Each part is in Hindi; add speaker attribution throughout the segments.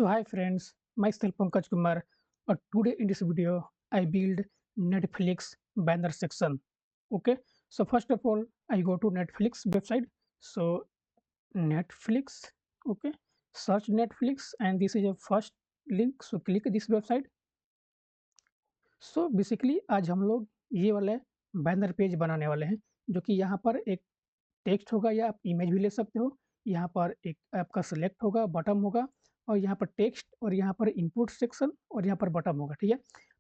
Speaker 1: So hi friends, myself Pankaj Kumar. Today in this video, I build Netflix banner section. Okay, so first of all, I go to Netflix website. So Netflix, okay, search Netflix, and this is a first link. So click this website. So basically आज हम लोग ये वाले बैनर पेज बनाने वाले हैं, जो कि यहाँ पर एक टेक्स्ट होगा या आप इमेज भी ले सकते हो। यहाँ पर एक आपका सिलेक्ट होगा, बटन होगा और यहाँ पर टेक्स्ट और यहाँ पर इनपुट सेक्शन और यहाँ पर बटन होगा, ठीक है?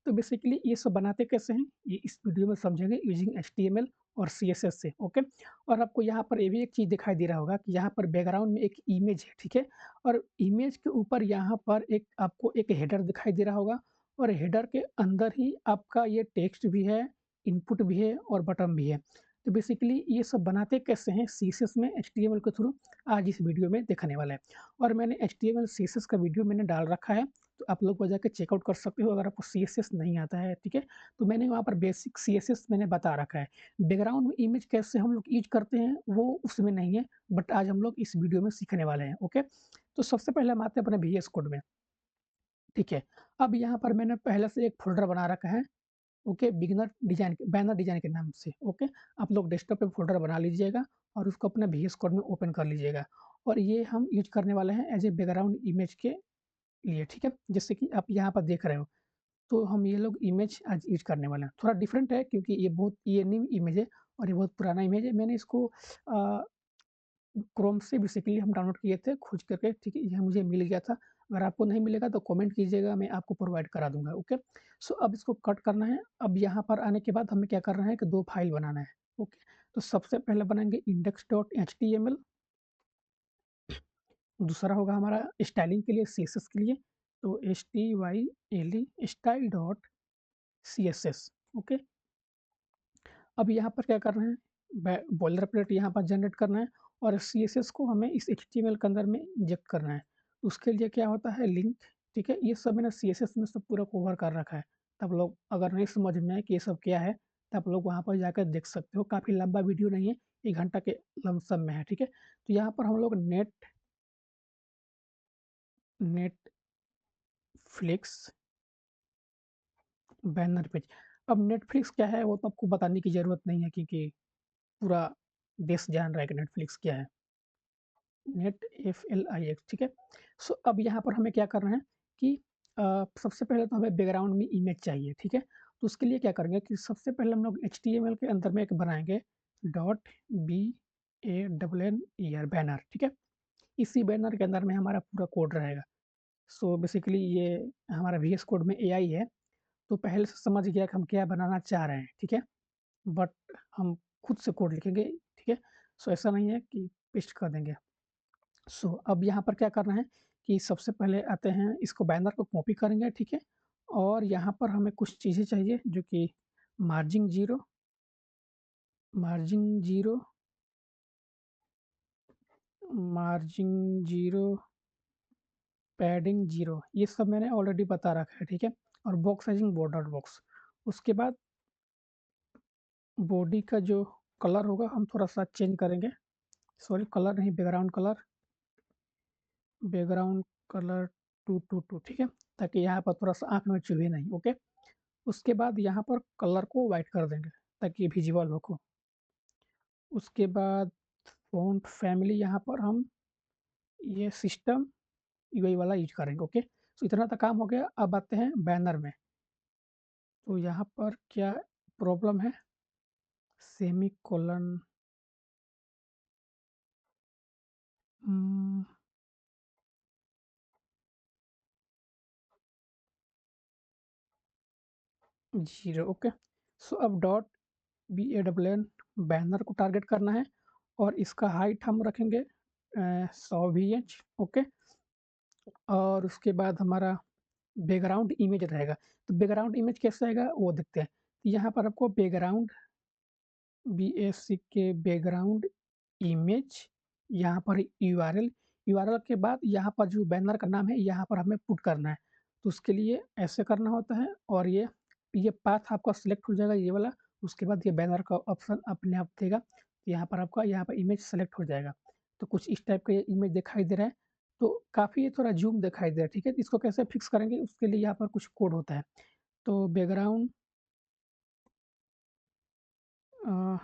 Speaker 1: तो बेसिकली ये सब बनाते कैसे हैं, ये इस वीडियो में समझेंगे यूजिंग एचटीएमएल और सीएसएस से, ओके? और आपको यहाँ पर ये भी एक चीज़ दिखाई दे रहा होगा कि यहाँ पर बैकग्राउंड में एक इमेज है, ठीक है? और इमेज के ऊपर यहाँ पर एक आपको एक हेडर दिखाई दे रहा होगा और हेडर के अंदर ही आपका ये टेक्स्ट भी है, इनपुट भी है और बटन भी है। तो बेसिकली ये सब बनाते कैसे हैं सीएसएस में एचटीएमएल के थ्रू, आज इस वीडियो में दिखाने वाला है। और मैंने एचटीएमएल सीएसएस का वीडियो मैंने डाल रखा है, तो आप लोग वो जाके चेकआउट कर सकते हो अगर आपको सीएसएस नहीं आता है, ठीक है? तो मैंने वहाँ पर बेसिक सीएसएस मैंने बता रखा है। बैकग्राउंड में इमेज कैसे हम लोग यूज़ करते हैं वो उसमें नहीं है, बट आज हम लोग इस वीडियो में सीखने वाले हैं, ओके? तो सबसे पहले हम आते हैं अपने वीएस कोड में, ठीक है? अब यहाँ पर मैंने पहले से एक फ़ोल्डर बना रखा है, okay, beginner design banner design के नाम से, ओके। आप लोग डेस्कटॉप पे फ़ोल्डर बना लीजिएगा और उसको अपने वीएस कोड में ओपन कर लीजिएगा और ये हम यूज़ करने वाले हैं एज़ ए बैकग्राउंड इमेज के लिए, ठीक है। जैसे कि आप यहाँ पर देख रहे हो, तो हम ये लोग इमेज आज यूज़ करने वाले हैं। थोड़ा डिफरेंट है क्योंकि ये न्यू इमेज है और ये बहुत पुराना इमेज है। मैंने इसको अ, क्रोम से बेसिकली हम डाउनलोड किए थे खोज करके, ठीक है, यह मुझे मिल गया था। अगर आपको नहीं मिलेगा तो कमेंट कीजिएगा, मैं आपको प्रोवाइड करा दूँगा, ओके। सो अब इसको कट करना है। अब यहाँ पर आने के बाद हमें क्या करना है कि 2 फाइल बनाना है, ओके। तो सबसे पहले बनाएँगे index.html, दूसरा होगा हमारा स्टाइलिंग के लिए सीएसएस के लिए, तो style style dot CSS, okay. अब यहाँ पर क्या करना है, बॉइलरप्लेट यहाँ पर जनरेट करना है और सीएसएस को हमें इस एचटीएमएल के अंदर में इंजेक्ट करना है। उसके लिए क्या होता है लिंक, ठीक है? ये सब मैंने सीएसएस में सब पूरा कवर कर रखा है। तब लोग अगर नहीं समझ में आए कि ये सब क्या है, तब लोग वहाँ पर जाकर देख सकते हो। काफ़ी लंबा वीडियो नहीं है, 1 घंटा के लमसम में है, ठीक है? तो यहाँ पर हम लोग नेटफ्लिक्स बैनर पेज। अब नेटफ्लिक्स क्या है वो तो आपको बताने की ज़रूरत नहीं है क्योंकि पूरा देश जान रहा है कि नेटफ्लिक्स क्या है। नेट FLIX, ठीक है? सो अब यहाँ पर हमें क्या करना है कि सबसे पहले तो हमें बैकग्राउंड में इमेज चाहिए, ठीक है? तो उसके लिए क्या करेंगे कि सबसे पहले हम लोग एचटीएमएल के अंदर में एक बनाएँगे डॉट BANNER बैनर, ठीक है? इसी बैनर के अंदर में हमारा पूरा कोड रहेगा। सो बेसिकली ये हमारा वीएस कोड में एआई है, तो पहले से समझ गया कि हम क्या बनाना चाह रहे हैं, ठीक है? बट हम खुद से कोड लिखेंगे, ठीक है? सो ऐसा नहीं है कि पेस्ट कर देंगे। सो अब यहाँ पर क्या करना है कि सबसे पहले आते हैं इसको बैनर को कॉपी करेंगे, ठीक है? और यहाँ पर हमें कुछ चीज़ें चाहिए जो कि मार्जिन 0 मार्जिन 0 मार्जिन 0 पैडिंग 0 ये सब मैंने ऑलरेडी बता रखा है, ठीक है? और बॉक्स साइजिंग बॉर्डर बॉक्स। उसके बाद बॉडी का जो कलर होगा हम थोड़ा-सा चेंज करेंगे। सॉरी कलर नहीं बैकग्राउंड कलर 222, ठीक है? ताकि यहाँ पर थोड़ा-सा आँख में चुभे नहीं, ओके? उसके बाद यहाँ पर कलर को व्हाइट कर देंगे ताकि विज़ुअल हो। उसके बाद फ़ॉन्ट फैमिली यहाँ पर हम ये सिस्टम यूआई वाला यूज़ करेंगे, ओके। सो इतना तो काम हो गया, अब आते हैं बैनर में। तो यहाँ पर क्या प्रॉब्लम है? Semicolon 0, okay. सो अब डॉट BANN बैनर को टारगेट करना है और इसका हाइट हम रखेंगे 100 VH, ओके। और उसके बाद हमारा बैकग्राउंड इमेज रहेगा। तो बैकग्राउंड इमेज कैसा आएगा वो देखते हैं। तो यहाँ पर आपको बैकग्राउंड BACK बैकग्राउंड इमेज, यहाँ पर यूआरएल के बाद यहाँ पर जो बैनर का नाम है यहाँ पर हमें पुट करना है। तो उसके लिए ऐसे करना होता है और ये पाथ आपका सिलेक्ट हो जाएगा ये वाला, उसके बाद ये बैनर का ऑप्शन अपने आप देगा। तो यहाँ पर आपका यहाँ पर इमेज सेलेक्ट हो जाएगा। तो कुछ इस टाइप का ये इमेज दिखाई दे रहा है। तो काफ़ी ये थोड़ा ज़ूम दिखाई दे रहा है, ठीक है? इसको कैसे फिक्स करेंगे उसके लिए यहाँ पर कुछ कोड होता है। तो अ,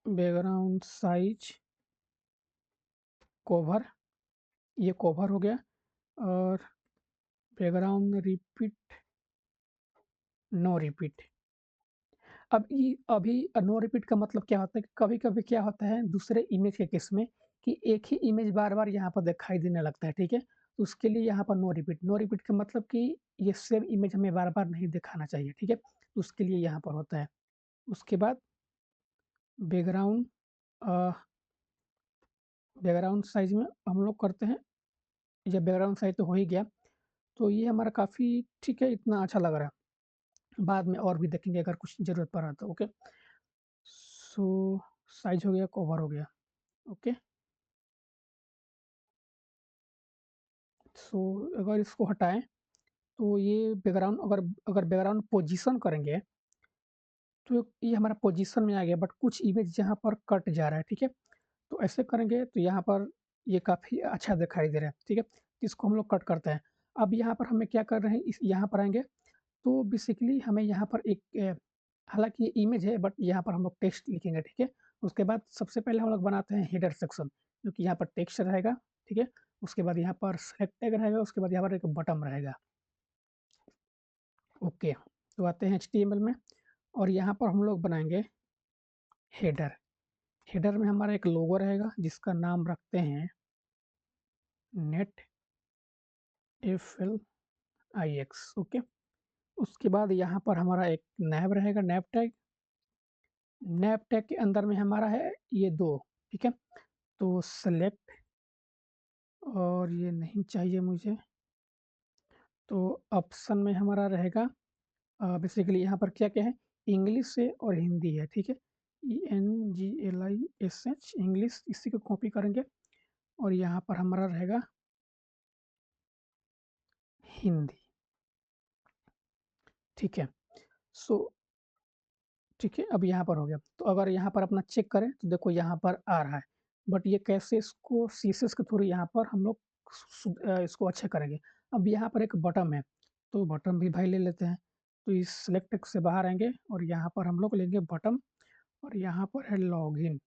Speaker 1: बैकग्राउंड साइज़ कवर, ये कवर हो गया। और बैकग्राउंड रिपीट, नो रिपीट। अभी नो रिपीट का मतलब क्या होता है कि कभी-कभी क्या होता है दूसरे इमेज के केस में कि एक ही इमेज बार-बार यहाँ पर दिखाई देने लगता है, ठीक है? तो उसके लिए यहाँ पर नो रिपीट का मतलब कि ये सेम इमेज हमें बार-बार नहीं दिखाना चाहिए, ठीक है? तो उसके लिए यहाँ पर होता है। उसके बाद बैकग्राउंड अ, बैकग्राउंड साइज़ में हम लोग करते हैं, ये बैकग्राउंड साइज़ तो हो ही गया। तो ये हमारा काफ़ी ठीक है, इतना अच्छा लग रहा है। बाद में और भी देखेंगे अगर कुछ ज़रूरत पड़ा तो, ओके। सो साइज़ हो गया, कवर हो गया, ओके। सो अगर इसको हटाएँ तो ये बैकग्राउंड अगर अगर बैकग्राउंड पोज़ीशन करेंगे, तो ये हमारा पोज़ीशन में आ गया बट कुछ इमेज यहाँ पर कट जा रहा है, ठीक है? तो ऐसे करेंगे तो यहाँ पर ये काफ़ी अच्छा दिखाई दे रहा है, ठीक है? इसको हम लोग कट करते हैं। अब यहाँ पर हमें क्या कर रहे हैं, इस यहाँ पर आएँगे तो बेसिकली हमें यहाँ पर हालाँकि ये इमेज है बट यहाँ पर हम लोग टेक्स्ट लिखेंगे, ठीक है? उसके बाद सबसे पहले हम लोग बनाते हैं हेडर सेक्शन, जो कि यहाँ पर टेक्स्ट रहेगा, ठीक है? उसके बाद यहाँ पर सिलेक्ट टैग रहेगा, उसके बाद यहाँ पर एक बटन रहेगा, ओके। तो आते हैं एचटीएमएल में और यहाँ पर हम लोग बनाएँगे हेडर। हेडर में हमारा एक लोगो रहेगा जिसका नाम रखते हैं नेट एफएलआईएक्स, ओके। उसके बाद यहाँ पर हमारा एक नैव रहेगा, नैव टैग के अंदर में हमारा है ये 2, ठीक है? तो सेलेक्ट, और ये नहीं चाहिए मुझे, तो ऑप्शन में हमारा रहेगा बेसिकली यहाँ पर क्या-क्या है, इंग्लिश है और हिंदी है, ठीक है? ENGLISH इंग्लिश, इसी को कॉपी करेंगे और यहाँ पर हमारा रहेगा हिंदी, ठीक है? सो ठीक है, अब यहाँ पर हो गया। तो अगर यहाँ पर अपना चेक करें तो देखो यहाँ पर आ रहा है। बट ये कैसे इसको सीएसएस के थ्रू यहाँ पर हम लोग इसको अच्छा करेंगे। अब यहाँ पर एक बटन है, तो बटन भी भाई ले लेते हैं। तो इस सिलेक्ट से बाहर आएँगे और यहाँ पर हम लोग लेंगे बटन और यहाँ पर है लॉगिन,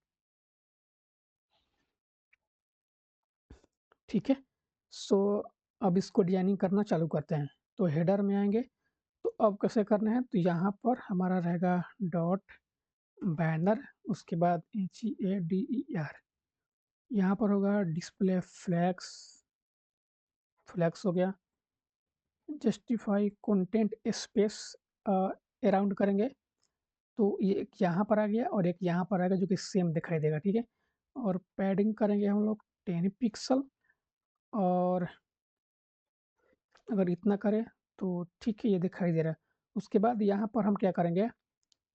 Speaker 1: ठीक है? सो अब इसको डिज़ाइनिंग करना चालू करते हैं। तो हेडर में आएँगे, तो अब कैसे करना है, तो यहाँ पर हमारा रहेगा डॉट बैनर, उसके बाद HEADER, यहाँ पर होगा डिस्प्ले फ्लैग्स, फ्लैग्स हो गया, जस्टिफाई कंटेंट स्पेस अराउंड करेंगे, तो ये एक यहाँ पर आ गया और एक यहाँ पर आएगा जो कि सेम दिखाई देगा, ठीक है? और पैडिंग करेंगे हम लोग 10 पिक्सल, और अगर इतना करें तो ठीक है, ये दिखाई दे रहा है। उसके बाद यहाँ पर हम क्या करेंगे,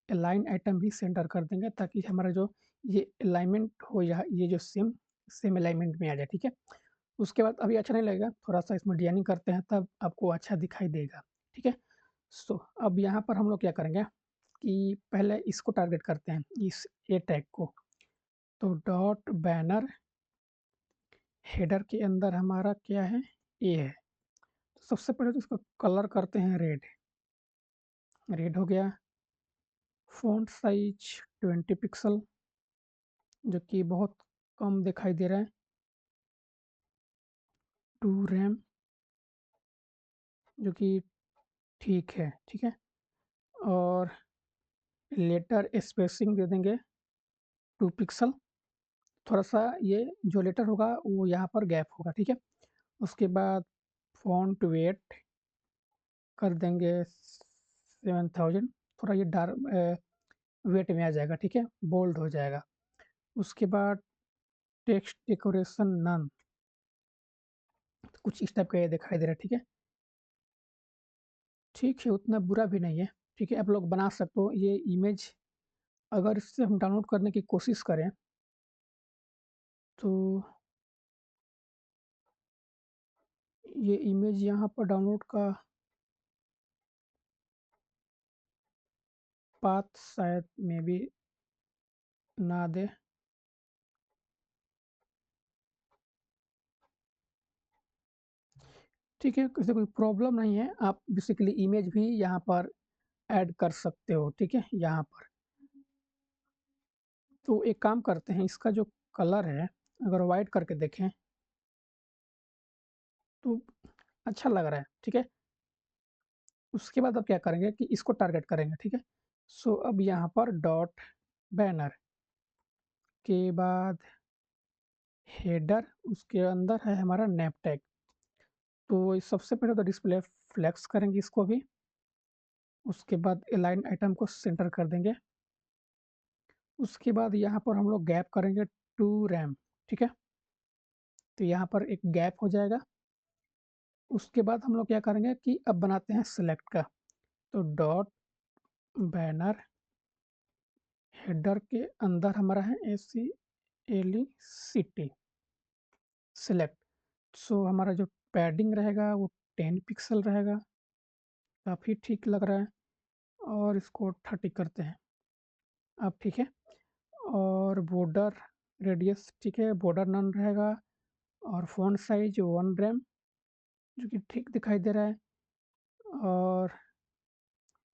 Speaker 1: अलाइन आइटम भी सेंटर कर देंगे ताकि हमारा जो ये अलाइनमेंट हो, या ये जो सेम सेम अलाइनमेंट में आ जाए, ठीक है? उसके बाद अभी अच्छा नहीं लगेगा, थोड़ा-सा इसमें डिज़ाइनिंग करते हैं तब आपको अच्छा दिखाई देगा, ठीक है? सो अब यहाँ पर हम लोग क्या करेंगे कि पहले इसको टारगेट करते हैं, इस ए टैग को। तो डॉट बैनर हेडर के अंदर हमारा क्या है, ए है। तो सबसे पहले तो इसका कलर करते हैं रेड, रेड हो गया। फ़ॉन्ट साइज़ 20 पिक्सल, जो कि बहुत कम दिखाई दे रहा है। टू रैम, जो कि ठीक है? और लेटर स्पेसिंग दे देंगे 2 पिक्सल, थोड़ा-सा ये जो लेटर होगा वो यहाँ पर गैप होगा, ठीक है? उसके बाद फ़ॉन्ट वेट कर देंगे 7000, थोड़ा ये वेट में आ जाएगा, ठीक है? बोल्ड हो जाएगा। उसके बाद टेक्स्ट डेकोरेशन नन, कुछ इस टाइप का ये दिखाई दे रहा है, ठीक है? ठीक है, उतना बुरा भी नहीं है, ठीक है? आप लोग बना सकते हो ये इमेज। अगर इससे हम डाउनलोड करने की कोशिश करें, तो ये इमेज यहाँ पर डाउनलोड का पाथ शायद मे बी ना दे। ठीक है, इससे कोई प्रॉब्लम नहीं है, आप बेसिकली इमेज भी यहाँ पर ऐड कर सकते हो, ठीक है? यहाँ पर। तो एक काम करते हैं, इसका जो कलर है, अगर व्हाइट करके देखें, तो अच्छा लग रहा है, ठीक है? उसके बाद अब क्या करेंगे कि इसको टारगेट करेंगे, ठीक है? सो अब यहाँ पर डॉट बैनर के बाद हेडर, उसके अंदर है हमारा नैप टैग। तो सबसे पहले तो डिस्प्ले फ्लेक्स करेंगे इसको भी, उसके बाद अलाइन आइटम को सेंटर कर देंगे। उसके बाद यहाँ पर हम लोग गैप करेंगे टू रैम, ठीक है? तो यहाँ पर एक गैप हो जाएगा। उसके बाद हम लोग क्या करेंगे कि अब बनाते हैं सेलेक्ट का, तो डॉट बैनर हेडर के अंदर हमारा है ACLECT सेलेक्ट। सो हमारा जो पैडिंग रहेगा वो 10 पिक्सल रहेगा, काफ़ी ठीक लग रहा है। और इसको 30 करते हैं, अब ठीक है। और बॉर्डर रेडियस ठीक है, बॉर्डर नन रहेगा। और फ़ॉन्ट साइज़ 1 रैम, जो कि ठीक दिखाई दे रहा है। और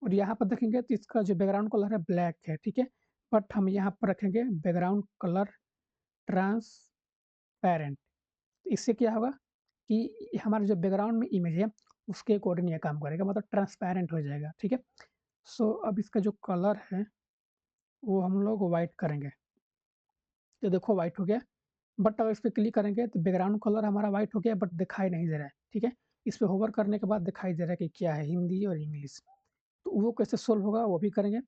Speaker 1: यहाँ पर देखेंगे तो इसका जो बैकग्राउंड कलर है ब्लैक है, ठीक है? बट हम यहाँ पर रखेंगे बैकग्राउंड कलर ट्रांसपेरेंट। इससे क्या होगा कि हमारा जो बैकग्राउंड में इमेज है, उसके अकॉर्डिंग ये काम करेगा, मतलब ट्रांसपेरेंट हो जाएगा, ठीक है? सो अब इसका जो कलर है, वो हम लोग व्हाइट करेंगे। तो देखो व्हाइट हो गया, बट अगर इस पे क्लिक करेंगे तो बैकग्राउंड कलर हमारा व्हाइट हो गया, बट दिखाई नहीं दे रहा है, ठीक है? इस पे होवर करने के बाद दिखाई दे रहा है कि क्या है, हिंदी और इंग्लिश। तो वो कैसे सोल्व होगा वो भी करेंगे।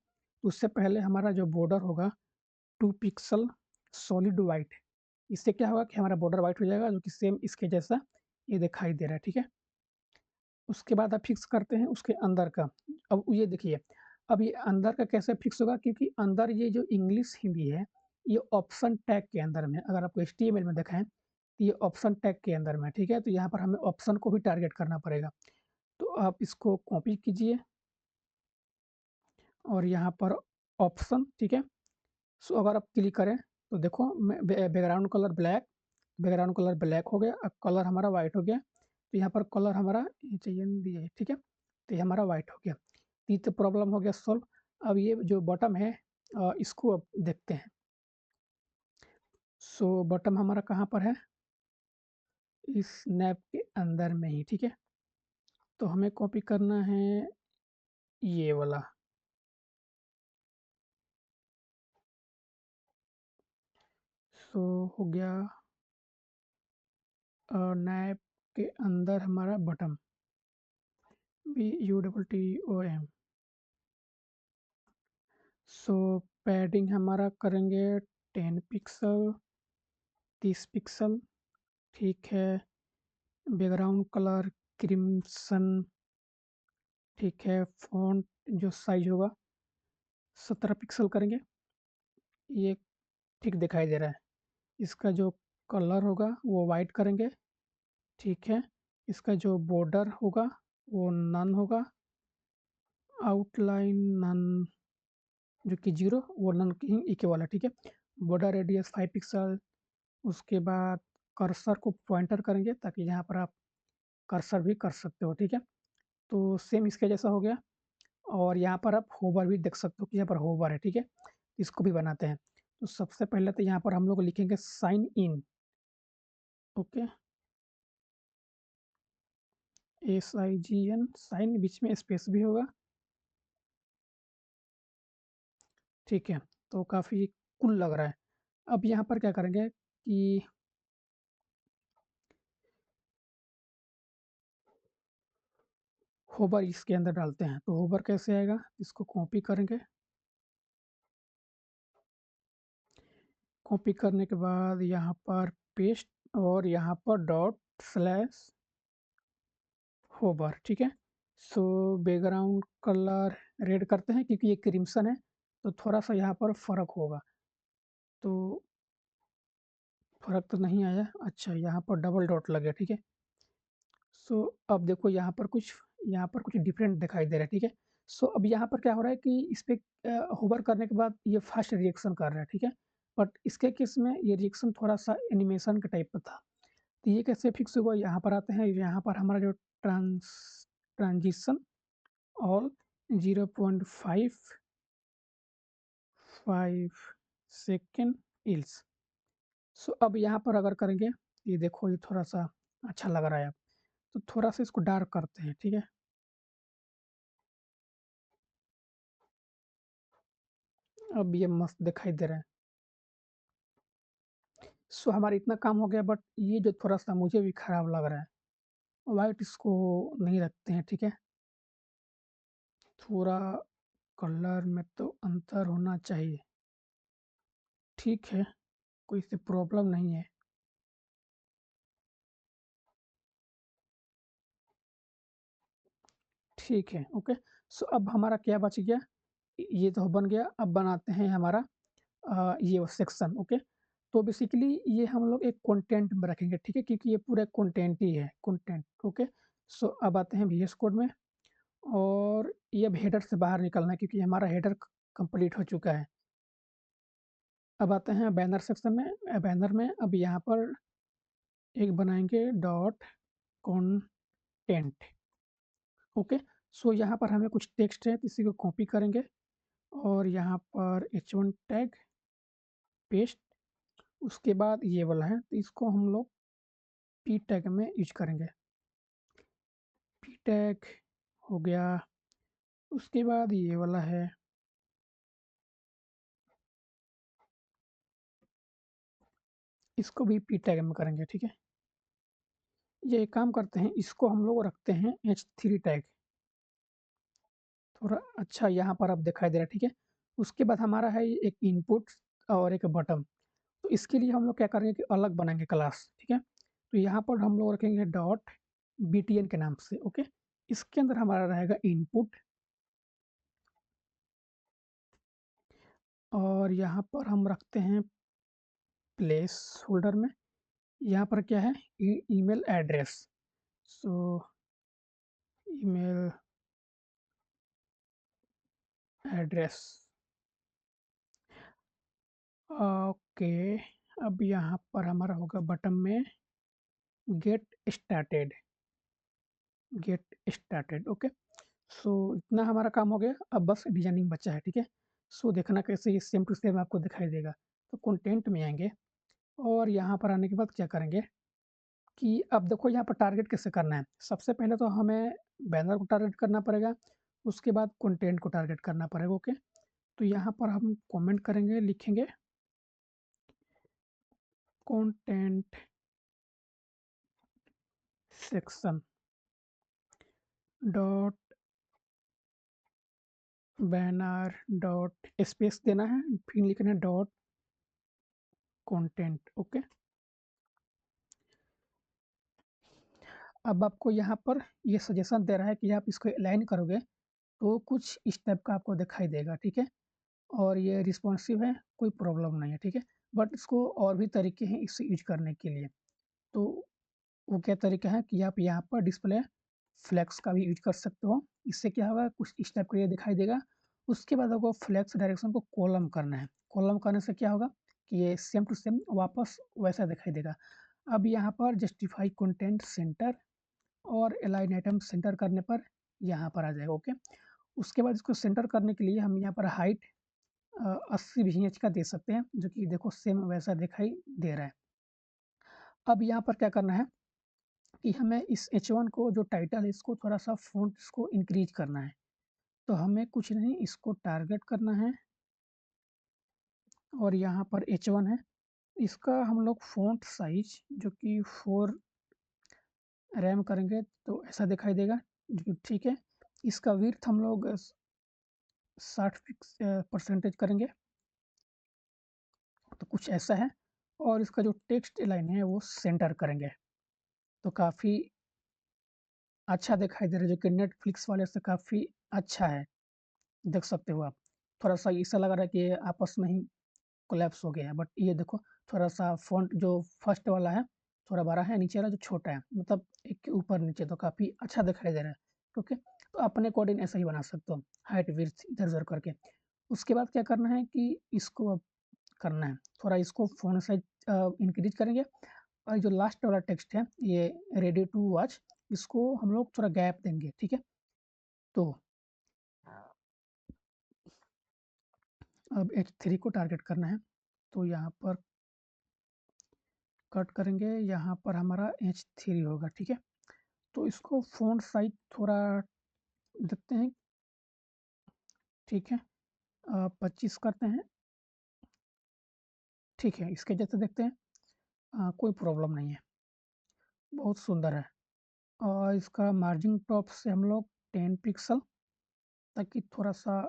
Speaker 1: उससे पहले हमारा जो बॉर्डर होगा 2 पिक्सल सॉलिड व्हाइट, इससे क्या होगा कि हमारा बॉर्डर व्हाइट हो जाएगा, जो कि सेम इसके जैसा ये दिखाई दे रहा है, ठीक है? उसके बाद अब फिक्स करते हैं उसके अंदर का। अब ये देखिए, अब ये अंदर का कैसे फिक्स होगा, क्योंकि अंदर ये जो इंग्लिश हिंदी है, ये ऑप्शन टैग के अंदर में है। अगर आपको एचटीएमएल में दिखाएँ, तो ये ऑप्शन टैग के अंदर में है, ठीक है? तो यहाँ पर हमें ऑप्शन को भी टारगेट करना पड़ेगा। तो आप इसको कॉपी कीजिए और यहाँ पर ऑप्शन, ठीक है? सो अगर आप क्लिक करें तो देखो बैकग्राउंड कलर ब्लैक हो गया, अब कलर हमारा वाइट हो गया। तो यहाँ पर कलर हमारा ये चाहिए दिया है, ठीक है? तो ये हमारा वाइट हो गया। ये तो प्रॉब्लम हो गया सॉल्व। अब ये जो बॉटम है, इसको अब देखते हैं। सो बॉटम हमारा कहाँ पर है? इस स्नैप के अंदर में ही, ठीक है? तो हमें कॉपी करना है ये वाला। सो हो गया नैप के अंदर हमारा बॉटम, BUTTOM। सो पैडिंग हमारा करेंगे 10 पिक्सल, 30 पिक्सल, ठीक है। बैकग्राउंड कलर क्रिम्सन, ठीक है। फ़ॉन्ट जो साइज़ होगा 17 पिक्सल करेंगे, ये ठीक दिखाई दे रहा है। इसका जो कलर होगा वो वाइट करेंगे, ठीक है। इसका जो बॉर्डर होगा वो नन होगा, आउटलाइन नन, जो कि 0 वो नन की इक्वल है, ठीक है। Border radius 5 pixel. उसके बाद कर्सर को पॉइंटर करेंगे ताकि यहाँ पर आप कर्सर भी कर सकते हो, ठीक है। तो सेम इसके जैसा हो गया। और यहाँ पर आप होवर भी देख सकते हो कि यहाँ पर होवर है, ठीक है। इसको भी बनाते हैं। तो सबसे पहले तो यहाँ पर हम लोग लिखेंगे sign in, okay, SIGN, sign, बीच में स्पेस भी होगा, ठीक है। तो काफ़ी कूल लग रहा है। अब यहाँ पर क्या करेंगे कि होवर इसके अंदर डालते हैं। तो होवर कैसे आएगा, इसको कॉपी करेंगे। कॉपी करने के बाद यहाँ पर पेस्ट और यहाँ पर डॉट स्लैश होवर, ठीक है। सो बैकग्राउंड कलर रेड करते हैं क्योंकि ये क्रिम्सन है, तो थोड़ा-सा यहाँ पर फ़र्क होगा। तो फ़र्क तो नहीं आया, अच्छा यहाँ पर डबल डॉट लग गया, ठीक है। सो अब देखो यहाँ पर कुछ डिफरेंट दिखाई दे रहा है, ठीक है। सो अब यहाँ पर क्या हो रहा है कि इस पे होवर करने के बाद ये फ़ास्ट रिएक्शन कर रहा है, ठीक है? बट इसके केस में ये रिएक्शन थोड़ा-सा एनिमेशन के टाइप का था। तो ये कैसे फिक्स हुआ? यहाँ पर आते हैं, यहाँ पर हमारा जो ट्रांज़िशन ऑल 0.55 सेकंड इल्स। सो अब यहाँ पर अगर करेंगे, ये देखो ये थोड़ा-सा अच्छा लग रहा है अब। तो थोड़ा-सा इसको डार्क करते हैं, ठीक है? अब ये मस्त दिखाई दे रहा है। सो हमारा इतना काम हो गया, बट ये जो थोड़ा-सा मुझे भी खराब लग रहा है, व्हाइट इसको नहीं रखते हैं, ठीक है? थोड़ा कलर में तो अंतर होना चाहिए। ठीक है, कोई इससे प्रॉब्लम नहीं है। ठीक है, ओके। सो अब हमारा क्या बच गया? ये तो बन गया, अब बनाते हैं हमारा ये सेक्शन, ओके। तो बेसिकली ये हम लोग एक कंटेंट में रखेंगे, ठीक है? क्योंकि ये पूरा कंटेंट ही है, कंटेंट, ओके। सो अब आते हैं वीएस कोड में, और ये अब हेडर से बाहर निकलना है क्योंकि हमारा हेडर कंप्लीट हो चुका है। अब आते हैं बैनर सेक्शन में। बैनर में अब यहाँ पर एक बनाएँगे डॉट कंटेंट, ओके। सो यहाँ पर हमें कुछ टेक्स्ट है, तो इसी को कॉपी करेंगे और यहाँ पर h1 टैग पेस्ट। उसके बाद ये वाला है, तो इसको हम लोग p टैग में यूज़ करेंगे। p टैग हो गया। उसके बाद ये वाला है, इसको भी p टैग में करेंगे, ठीक है। ये एक काम करते हैं, इसको हम लोग रखते हैं h3 टैग। थोड़ा अच्छा यहाँ पर अब दिखाई दे रहा है, ठीक है। उसके बाद हमारा है एक इनपुट और एक बटन। तो इसके लिए हम लोग क्या करेंगे कि अलग बनाएँगे क्लास, ठीक है। तो यहाँ पर हम लोग रखेंगे डॉट btn के नाम से, ओके। इसके अंदर हमारा रहेगा इनपुट, और यहाँ पर हम रखते हैं प्लेस होल्डर में, यहाँ पर क्या है, ईमेल एड्रेस। सो ईमेल एड्रेस, ओके। अब यहाँ पर हमारा होगा बटन में गेट स्टार्टेड, ओके। सो इतना हमारा काम हो गया, अब बस डिजाइनिंग बचा है, ठीक है। सो देखना कैसे ये सेम टू सेम आपको दिखाई देगा। तो कंटेंट में आएँगे, और यहाँ पर आने के बाद क्या करेंगे कि अब देखो यहाँ पर टारगेट कैसे करना है। सबसे पहले तो हमें बैनर को टारगेट करना पड़ेगा, उसके बाद कंटेंट को टारगेट करना पड़ेगा, ओके। तो यहाँ पर हम कमेंट करेंगे, लिखेंगे content section dot banner dot space देना है, फिर लिखना है डॉट कंटेंट, ओके। अब आपको यहाँ पर ये सजेशन दे रहा है कि आप इसको अलाइन करोगे तो कुछ इस टाइप का आपको दिखाई देगा, ठीक है। और ये रिस्पॉन्सिव है, कोई प्रॉब्लम नहीं है, ठीक है। बट इसको और भी तरीके हैं इसे यूज करने के लिए। तो वो क्या तरीका है कि आप यहाँ पर डिस्प्ले फ्लेक्स का भी यूज कर सकते हो। इससे क्या होगा, कुछ इस टाइप का ये दिखाई देगा। उसके बाद आपको फ्लेक्स डायरेक्शन को कॉलम करना है। कॉलम करने से क्या होगा कि ये सेम टू सेम वापस वैसा दिखाई देगा। अब यहाँ पर जस्टिफाई कंटेंट सेंटर और अलाइन आइटम सेंटर करने पर यहाँ पर आ जाएगा, ओके। उसके बाद इसको सेंटर करने के लिए हम यहाँ पर हाइट 80 VH का दे सकते हैं, जो कि देखो सेम वैसा दिखाई दे रहा है। अब यहाँ पर क्या करना है कि हमें इस H1 को जो टाइटल है इसको थोड़ा-सा फ़ॉन्ट इसको इंक्रीज़ करना है। तो हमें कुछ नहीं, इसको टारगेट करना है, और यहाँ पर H1 है। इसका हम लोग फ़ॉन्ट साइज़ जो कि 4 रैम करेंगे तो ऐसा दिखाई देगा, जो कि ठीक है। इसका विड्थ हम लोग 60 परसेंटेज करेंगे, तो कुछ ऐसा है। और इसका जो टेक्स्ट लाइन है वो सेंटर करेंगे, तो काफ़ी अच्छा दिखाई दे रहा है, जो कि नेटफ्लिक्स वाले से काफ़ी अच्छा है, देख सकते हो आप। थोड़ा-सा ऐसा लग रहा है कि ये आपस में ही कोलैप्स हो गया है, बट ये देखो थोड़ा-सा फ़ॉन्ट जो फर्स्ट वाला है, थोड़ा बड़ा है, नीचे वाला जो छोटा है, मतलब एक के ऊपर नीचे, तो काफ़ी अच्छा दिखाई दे रहा है। ओके, तो अपने अकॉर्डिंग ऐसा ही बना सकते हो, हाइट विड्थ इधर-उधर करके। उसके बाद क्या करना है कि इसको अब करना है, थोड़ा इसको फ़ॉन्ट साइज़ इंक्रीज़ करेंगे और जो लास्ट वाला टेक्स्ट है, ये रेडी टू वॉच, इसको हम लोग थोड़ा गैप देंगे, ठीक है? तो अब H3 को टारगेट करना है, तो यहाँ पर कट करेंगे, यहाँ पर हमारा H3 होगा, ठीक है? तो इसको फ़ॉन्ट साइज़ थोड़ा देखते हैं, ठीक है? 25 करते हैं, ठीक है, इसके जैसे देखते हैं, कोई प्रॉब्लम नहीं है, बहुत सुंदर है। और इसका मार्जिन टॉप से हम लोग 10 पिक्सल, ताकि थोड़ा-सा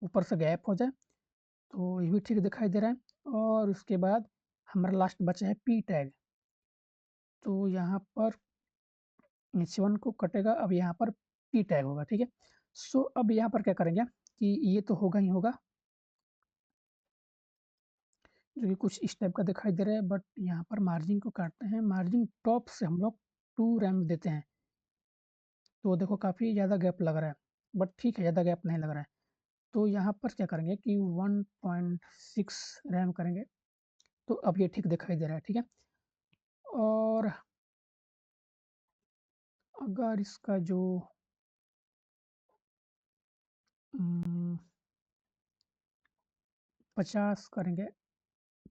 Speaker 1: ऊपर से गैप हो जाए, तो ये भी ठीक दिखाई दे रहा है। और उसके बाद हमारा लास्ट बचा है पी टैग, तो यहाँ पर H1 को कटेगा, अब यहाँ पर पी टैग होगा, ठीक है? सो अब यहाँ पर क्या करेंगे कि ये तो होगा ही होगा, जो कि कुछ इस टाइप का दिखाई दे रहा है, बट यहाँ पर मार्जिन को काटते हैं, मार्जिन टॉप से हम लोग 2 रैम देते हैं, तो देखो काफ़ी ज़्यादा गैप लग रहा है, बट ठीक है, ज़्यादा गैप नहीं लग रहा है। तो यहाँ पर क्या करेंगे कि 1.6 रैम करेंगे, तो अब ये ठीक दिखाई दे रहा है, ठीक है? और अगर इसका जो उम, 50 करेंगे,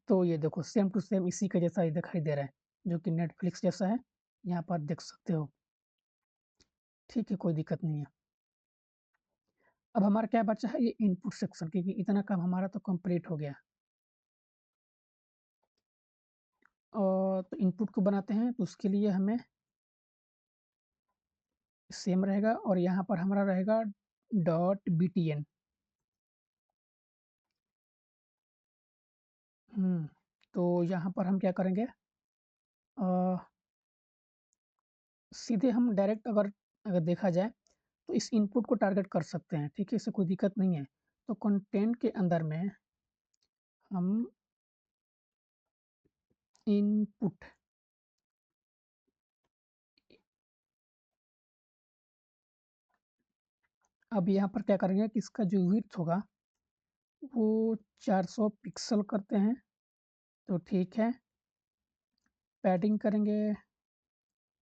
Speaker 1: तो ये देखो सेम टू सेम इसी के जैसा ही दिखाई दे रहा है, जो कि नेटफ्लिक्स जैसा है, यहाँ पर देख सकते हो। ठीक है, कोई दिक्कत नहीं है। अब हमारा क्या बचा है, ये इनपुट सेक्शन, क्योंकि इतना काम हमारा तो कंप्लीट हो गया। तो इनपुट को बनाते हैं, तो उसके लिए हमें सेम रहेगा और यहाँ पर हमारा रहेगा डॉट बीटीएन। तो यहाँ पर हम क्या करेंगे, अ, सीधे हम डायरेक्ट अगर अगर देखा जाए, तो इस इनपुट को टारगेट कर सकते हैं, ठीक है? इससे कोई दिक्कत नहीं है। तो कंटेंट के अंदर में हम इनपुट, अब यहाँ पर क्या करेंगे कि इसका जो विड्थ होगा, वो 400 पिक्सल करते हैं, तो ठीक है। पैडिंग करेंगे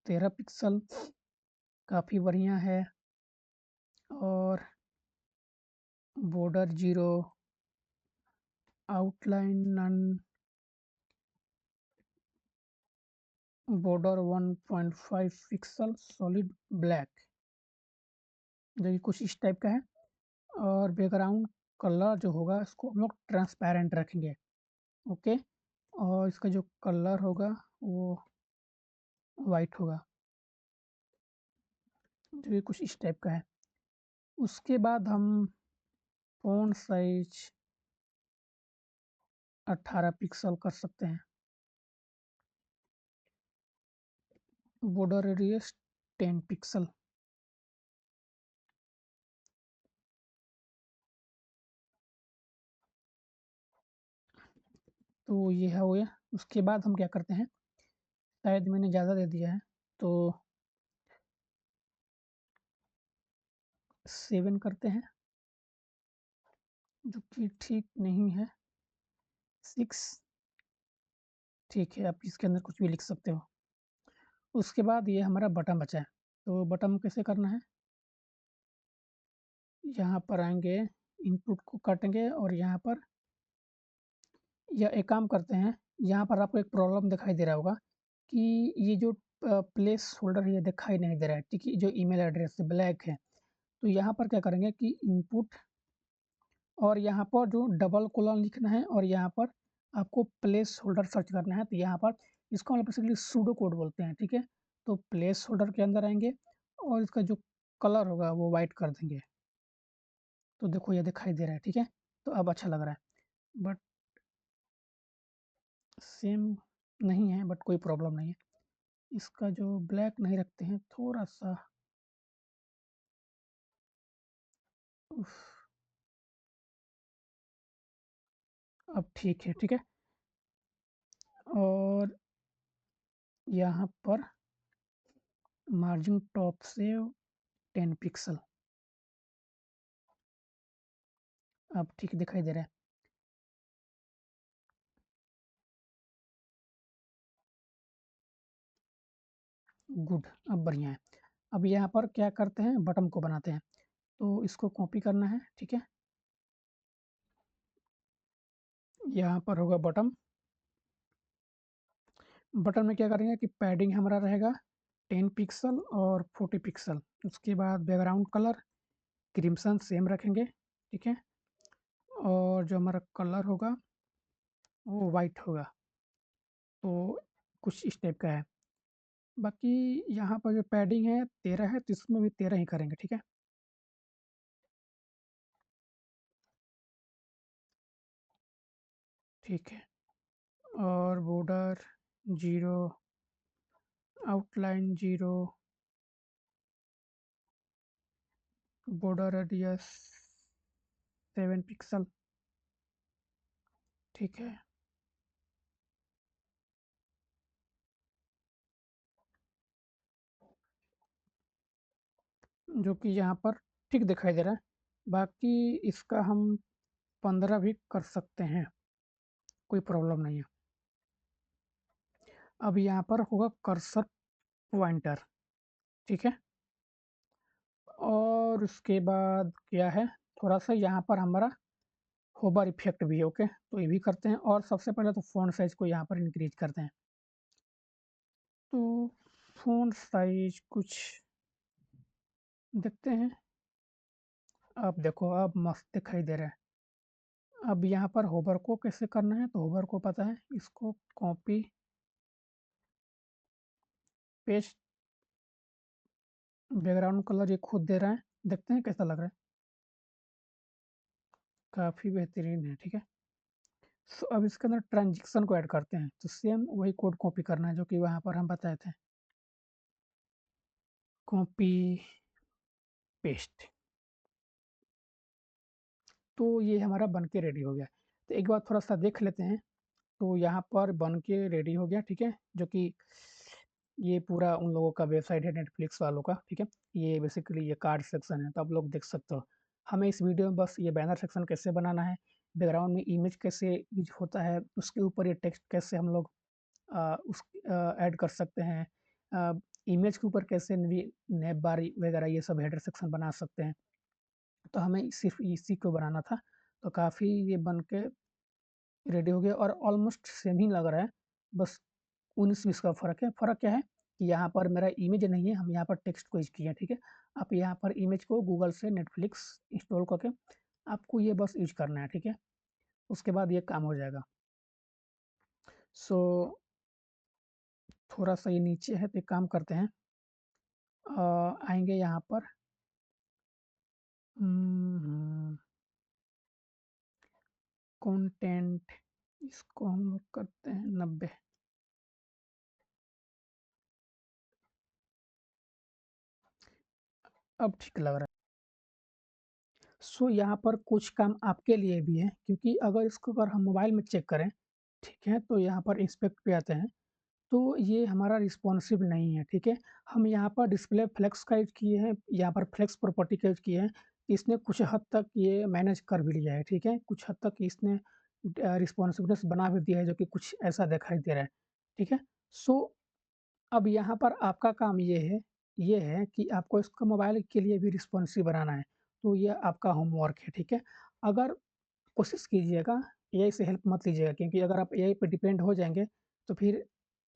Speaker 1: 13 पिक्सल, काफ़ी बढ़िया है। और border 0, outline none, border 1.5 pixel, solid black, जो कि कुछ इस टाइप का है। और बैकग्राउंड कलर जो होगा, इसको हम लोग ट्रांसपेरेंट रखेंगे, ओके। और इसका जो कलर होगा, वो वाइट होगा, जो कि कुछ इस टाइप का है। उसके बाद हम फ़ॉन्ट साइज़ 18 पिक्सल कर सकते हैं, बॉर्डर रेडियस 10 पिक्सल। तो ये हो गया। उसके बाद हम क्या करते हैं, शायद मैंने ज़्यादा दे दिया है, तो 7 करते हैं, जो कि ठीक नहीं है। 6, ठीक है, आप इसके अंदर कुछ भी लिख सकते हो। उसके बाद ये हमारा बटन बचा है, तो बटन कैसे करना है, यहाँ पर आएँगे, इनपुट को काटेंगे और यहाँ पर, या एक काम करते हैं, यहाँ पर आपको एक प्रॉब्लम दिखाई दे रहा होगा कि ये जो प्लेस होल्डर है, ये दिखाई नहीं दे रहा है, ठीक है? जो ईमेल एड्रेस है, ब्लैक है। तो यहाँ पर क्या करेंगे कि इनपुट, और यहाँ पर जो डबल कोलन लिखना है और यहाँ पर आपको प्लेस होल्डर सर्च करना है, तो यहाँ पर इसको हम बेसिकली सूडो कोड बोलते हैं, ठीक है? तो प्लेस होल्डर के अंदर आएँगे और इसका जो कलर होगा, वो व्हाइट कर देंगे। तो देखो ये दिखाई दे रहा है, ठीक है? तो अब अच्छा लग रहा है, बट सेम नहीं है, बट कोई प्रॉब्लम नहीं है। इसका जो ब्लैक नहीं रखते हैं, थोड़ा-सा, उफ़, अब ठीक है, ठीक है? और यहाँ पर मार्जिन टॉप से 10 पिक्सल। अब ठीक दिखाई दे रहा है। गुड, अब बढ़िया है। अब यहाँ पर क्या करते हैं, बटन को बनाते हैं। तो इसको कॉपी करना है, ठीक है? यहाँ पर होगा बटन। बटन में क्या करेंगे कि पैडिंग हमारा रहेगा 10 पिक्सल और 40 पिक्सल। उसके बाद बैकग्राउंड कलर क्रिम्सन सेम रखेंगे, ठीक है? और जो हमारा कलर होगा वो वाइट होगा। तो कुछ इस टाइप का है। बाकी यहाँ पर जो पैडिंग है 13 है, तो इसमें भी 13 ही करेंगे, ठीक है? ठीक है। और border 0, outline 0, border radius 7 pixel, ठीक है? जो कि यहाँ पर ठीक दिखाई दे रहा है। बाकी इसका हम 15 भी कर सकते हैं, कोई प्रॉब्लम नहीं है। अब यहाँ पर होगा कर्सर पॉइंटर, ठीक है? और उसके बाद क्या है, थोड़ा-सा यहाँ पर हमारा होवर इफ़ेक्ट भी है, ओके? तो ये भी करते हैं और सबसे पहले तो फ़ॉन्ट साइज़ को यहाँ पर इंक्रीज़ करते हैं। तो फ़ॉन्ट साइज़ कुछ देखते हैं। अब देखो, अब मस्त दिखाई दे रहा है। अब यहाँ पर होवर को कैसे करना है, तो होवर को पता है, इसको कॉपी पेस्ट, बैकग्राउंड कलर ये खुद दे रहा है, देखते हैं कैसा लग रहा है। काफ़ी बेहतरीन है, ठीक है? सो अब इसके अंदर ट्रांज़िशन को ऐड करते हैं, तो सेम वही कोड कॉपी करना है जो कि वहाँ पर हम बताए थे। Copy paste. तो ये हमारा बन के रेडी हो गया। तो एक बार थोड़ा-सा देख लेते हैं, तो यहाँ पर बन के रेडी हो गया, ठीक है? जो कि ये पूरा उन लोगों का वेबसाइट है नेटफ्लिक्स वालों का, ठीक है? ये बेसिकली ये कार्ड सेक्शन है, तो आप लोग देख सकते हो। हमें इस वीडियो में बस ये बैनर सेक्शन कैसे बनाना है, बैकग्राउंड में इमेज कैसे यूज़ होता है, उसके ऊपर ये टेक्स्ट कैसे हम लोग ऐड कर सकते हैं, अ, इमेज के ऊपर कैसे नैप बार वगैरह ये सब हेडर सेक्शन बना सकते हैं। तो हमें सिर्फ़ इसी को बनाना था, तो काफ़ी ये बन के रेडी हो गया और ऑलमोस्ट सेम ही लग रहा है, बस 19-20 का फ़र्क है। फ़र्क क्या है कि यहाँ पर मेरा इमेज नहीं है, हम यहाँ पर टेक्स्ट को यूज़ किए हैं, ठीक है? आप यहाँ पर इमेज को गूगल से नेटफ्लिक्स इंस्टॉल करके आपको ये बस यूज़ करना है, ठीक है? उसके बाद ये काम हो जाएगा। सो थोड़ा-सा ये नीचे है, तो एक काम करते हैं, आएँगे यहाँ पर, हुँ, कंटेंट, इसको हम लोग करते हैं 90। अब ठीक लग रहा है। सो यहाँ पर कुछ काम आपके लिए भी है, क्योंकि अगर इसको अगर हम मोबाइल में चेक करें, ठीक है? तो यहाँ पर इंस्पेक्ट पे आते हैं, तो ये हमारा रिस्पॉन्सिव नहीं है, ठीक है? हम यहाँ पर डिस्प्ले फ्लेक्स का यूज़ किए हैं, यहाँ पर फ्लेक्स प्रॉपर्टी का यूज़ किए हैं, इसने कुछ हद तक ये मैनेज कर भी लिया है, ठीक है? कुछ हद तक इसने रिस्पॉन्सिवनेस बना भी दिया है, जो कि कुछ ऐसा दिखाई दे रहा है, ठीक है? सो अब यहाँ पर आपका काम ये है कि आपको इसको मोबाइल के लिए भी रिस्पॉन्सिव बनाना है, तो ये आपका होमवर्क है, ठीक है? अगर कोशिश कीजिएगा, एआई से हेल्प मत लीजिएगा, क्योंकि अगर आप एआई पे डिपेंड हो जाएँगे, तो फिर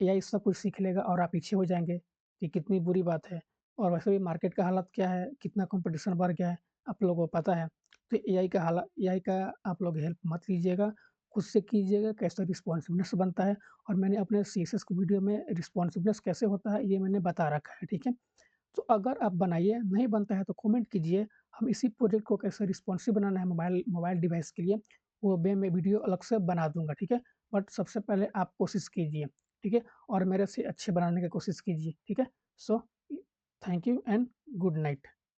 Speaker 1: एआई सब कुछ सीख लेगा और आप पीछे हो जाएँगे, ये कितनी बुरी बात है। और वैसे भी मार्केट का हालत क्या है, कितना कॉम्पिटिशन बढ़ गया है, आप लोगों को पता है। तो एआई का आप लोग हेल्प मत लीजिएगा, खुद से कीजिएगा कैसे रिस्पॉन्सिवनेस बनता है, और मैंने अपने सीएसएस की वीडियो में रिस्पॉन्सिवनेस कैसे होता है, ये मैंने बता रखा है, ठीक है? तो अगर आप बनाइए, नहीं बनता है तो कमेंट कीजिए, हम इसी प्रोजेक्ट को कैसे रिस्पॉन्सिव बनाना है मोबाइल मोबाइल डिवाइस के लिए, वो मैं वीडियो अलग से बना दूँगा, ठीक है? बट सबसे पहले आप कोशिश कीजिए, ठीक है? और मेरे से अच्छे बनाने की कोशिश कीजिए, ठीक है? So thank you and good night.